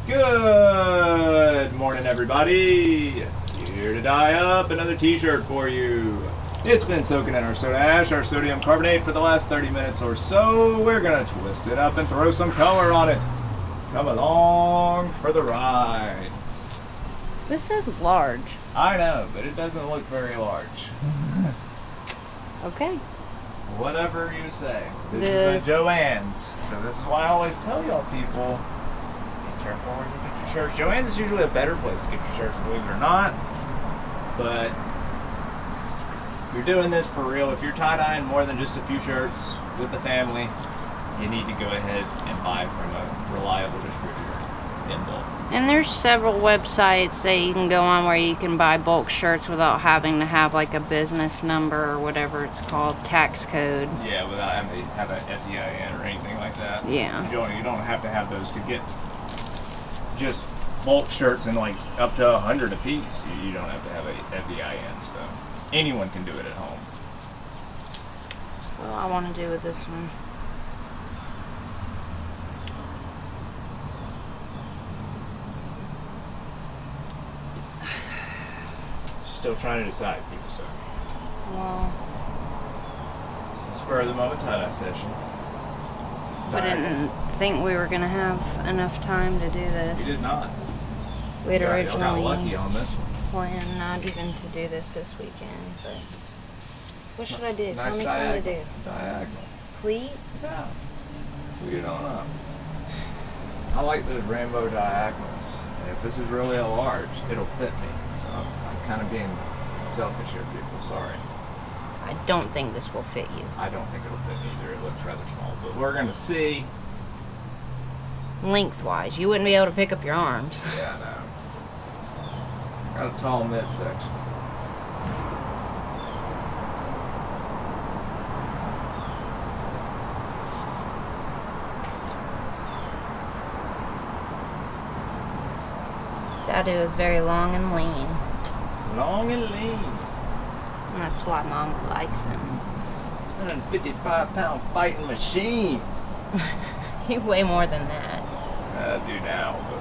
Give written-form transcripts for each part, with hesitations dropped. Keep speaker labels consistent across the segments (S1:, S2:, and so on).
S1: Good morning, everybody. Here to dye up another t-shirt for you. It's been soaking in our soda ash, our sodium carbonate, for the last 30 minutes or so. We're gonna twist it up and throw some color on it. Come along for the ride.
S2: This says large.
S1: I know, but it doesn't look very large.
S2: Okay.
S1: Whatever you say. This is a Joann's, so this is why I always tell y'all people, be careful where you get your shirts. Joann's is usually a better place to get your shirts, believe it or not. But if you're doing this for real, if you're tie-dyeing more than just a few shirts with the family, you need to go ahead and buy from a reliable distributor in bulk.
S2: And there's several websites that you can go on where you can buy bulk shirts without having to have like a business number or whatever it's called, tax code.
S1: Yeah, without having to have an FEIN or anything like that.
S2: Yeah.
S1: You don't have to have those to get just bulk shirts and like up to 100 a piece. You don't have to have a FEIN, so anyone can do it at home.
S2: Well, I want to do with this one.
S1: Still trying to decide, people say.
S2: Well,
S1: It's a spur of the moment tie-dye session.
S2: I didn't think we were going to have enough time to do this.
S1: We did not.
S2: We had originally
S1: got lucky on this one.
S2: planned not even to do this weekend, but what should I do?
S1: Nice
S2: Tell me something to do.
S1: Diagonal.
S2: Pleat?
S1: Yeah. Pleat it on up. I like the rainbow diagonals. And if this is really a large, it'll fit me. So I'm kind of being selfish here, people. Sorry.
S2: I don't think this will fit you.
S1: I don't think it'll fit me either. It looks rather small, but we're going to see.
S2: Lengthwise, you wouldn't be able to pick up your arms.
S1: Yeah, no. Got a tall midsection.
S2: Dadu is very long and lean.
S1: Long and lean.
S2: And that's why Mama likes him.
S1: 155-pound fighting machine.
S2: You weigh more than that.
S1: I do now, but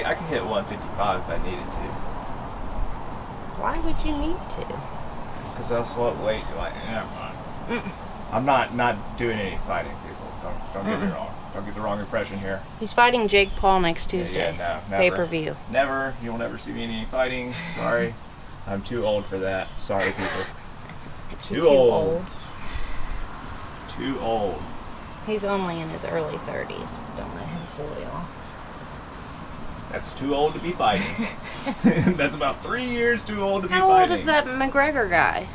S1: I can hit 155 if I needed to.
S2: Why would you need to?
S1: Because that's what weight you like. Never mind. I'm not doing any fighting, people. Don't get me wrong. Don't get the wrong impression here.
S2: He's fighting Jake Paul next Tuesday.
S1: Yeah, no, never.
S2: Pay-per-view.
S1: Never. You'll never see me in any fighting. Sorry. I'm too old for that. Sorry, people. Too old. Too old.
S2: He's only in his early 30s. Don't let him fool y'all.
S1: That's too old to be fighting. That's about 3 years too old to be
S2: How
S1: fighting.
S2: old is that McGregor guy?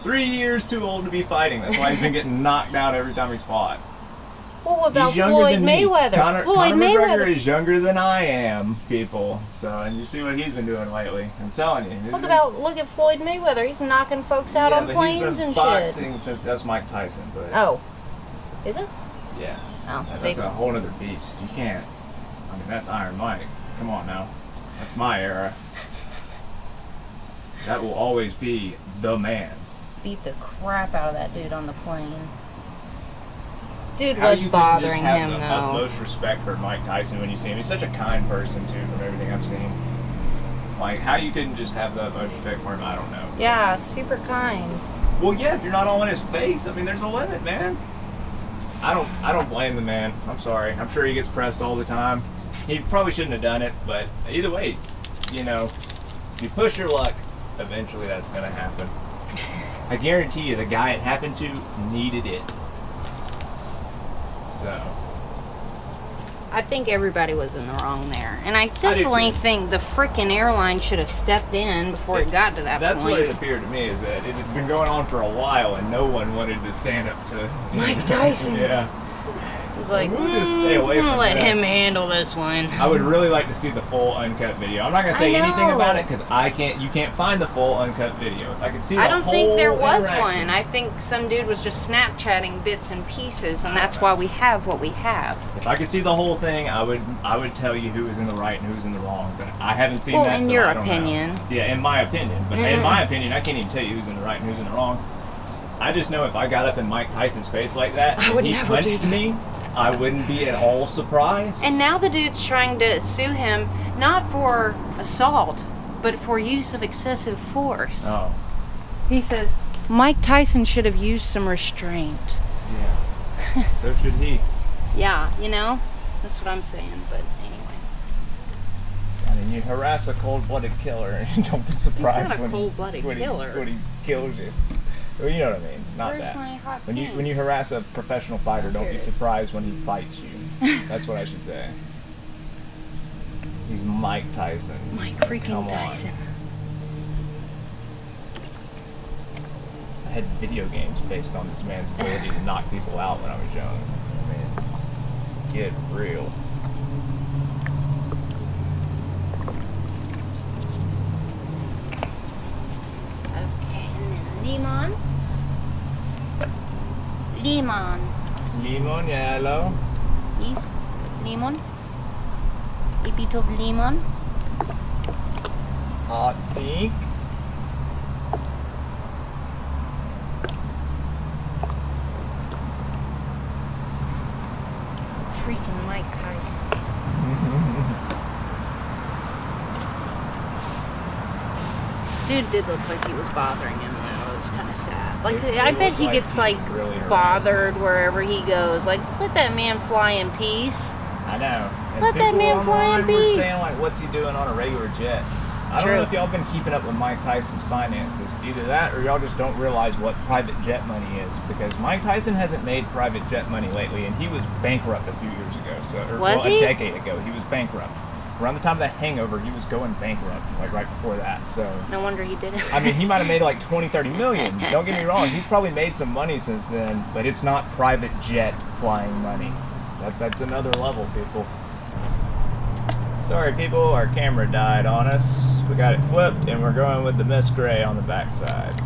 S1: 3 years too old to be fighting. That's why he's been getting knocked out every time he's fought.
S2: Well, what about
S1: He's younger
S2: Floyd
S1: than me.
S2: Mayweather?
S1: Conor
S2: Floyd
S1: McGregor
S2: Mayweather
S1: is younger than I am, people. So, and you see what he's been doing lately. I'm telling you.
S2: Look at Floyd Mayweather. He's knocking folks out on planes and
S1: boxing
S2: shit.
S1: Since that's Mike Tyson, but
S2: Oh, is it?
S1: yeah.
S2: Oh,
S1: That's a whole other beast. You can't. I mean, that's Iron Mike. Come on now. That's my era. That will always be the man.
S2: Beat the crap out of that dude on the plane. Dude
S1: How
S2: was
S1: you can
S2: bothering
S1: just have
S2: him
S1: the
S2: though.
S1: utmost respect for Mike Tyson when you see him. He's such a kind person too, from everything I've seen. Like, how you couldn't just have the utmost respect for him, I don't know.
S2: Yeah, super kind.
S1: Well, yeah, if you're not all in his face, I mean, there's a limit, man. I don't blame the man. I'm sorry. I'm sure he gets pressed all the time. He probably shouldn't have done it, but either way, you know, if you push your luck, eventually that's gonna happen. I guarantee you, the guy it happened to needed it. So
S2: I think everybody was in the wrong there. And I definitely think the frickin' airline should have stepped in before it got to that point.
S1: That's what it appeared to me, is that it had been going on for a while and no one wanted to stand up to
S2: Mike Tyson.
S1: Yeah.
S2: He's like,
S1: We'll just stay away
S2: I'm gonna
S1: from
S2: let
S1: this.
S2: him handle this one.
S1: I would really like to see the full uncut video. I'm not gonna say anything
S2: know.
S1: about it because you can't find the full uncut video. If I could see the
S2: I don't
S1: whole
S2: think there was
S1: interaction.
S2: one. I think some dude was just Snapchatting bits and pieces, and that's why we have what we have.
S1: If I could see the whole thing, I would tell you who was in the right and who was in the wrong. But I haven't seen
S2: Well,
S1: that.
S2: in
S1: so
S2: your
S1: I don't
S2: opinion.
S1: know. Yeah, in my opinion. But in my opinion, I can't even tell you who's in the right and who's in the wrong. I just know if I got up in Mike Tyson's face like that,
S2: I
S1: and
S2: would
S1: he
S2: never do
S1: punched
S2: that.
S1: me, I wouldn't be at all surprised.
S2: And now the dude's trying to sue him, not for assault, but for use of excessive force.
S1: Oh.
S2: He says, Mike Tyson should have used some restraint.
S1: Yeah. So should he.
S2: Yeah, you know? That's what I'm saying, but anyway.
S1: I mean, you harass a cold-blooded killer and don't be surprised
S2: He's not a cold-blooded killer.
S1: When he kills you. Well, you know what I mean. Not
S2: Where's
S1: that.
S2: my hot
S1: When
S2: pink?
S1: you harass a professional fighter, don't be surprised when he fights you. That's what I should say. He's Mike Tyson.
S2: Mike freaking
S1: Come on.
S2: Tyson.
S1: I had video games based on this man's ability to knock people out when I was young. I mean, get real.
S2: Okay, and then lemon. Lemon.
S1: Lemon, yellow.
S2: Yes, lemon. A bit of lemon.
S1: Hot pink.
S2: Freaking Mike Tyson. Dude did look like he was bothering him, though. It was kind of sad. Like, I bet he gets, like, bothered wherever he goes. Like, let that man fly in peace.
S1: I know. And
S2: Let that man fly in
S1: were
S2: peace.
S1: saying, like, what's he doing on a regular jet? I don't
S2: True.
S1: know if y'all been keeping up with Mike Tyson's finances. Either that or y'all just don't realize what private jet money is. Because Mike Tyson hasn't made private jet money lately, and he was bankrupt a few years ago.
S2: Was he?
S1: A decade ago, he was bankrupt. Around the time of The Hangover, he was going bankrupt, like right before that. So
S2: No wonder he did it.
S1: I mean, he might have made like 20, 30 million. Don't get me wrong. He's probably made some money since then, but it's not private jet flying money. That's another level, people. Sorry, people, our camera died on us. We got it flipped, and we're going with the Mist Gray on the backside.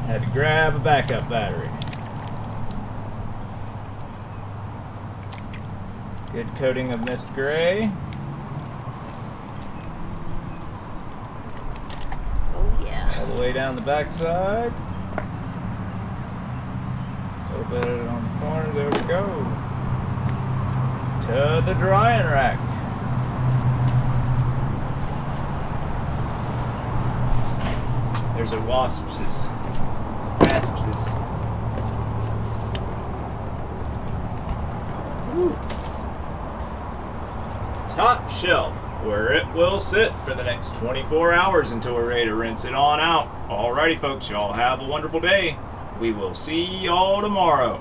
S1: Had to grab a backup battery. Good coating of Mist Gray.
S2: Oh, yeah.
S1: All the way down the backside. A little bit on the corner, there we go. To the drying rack. There's a wasp's. Top shelf, where it will sit for the next 24 hours until we're ready to rinse it on out. Alrighty folks, y'all have a wonderful day. We will see y'all tomorrow.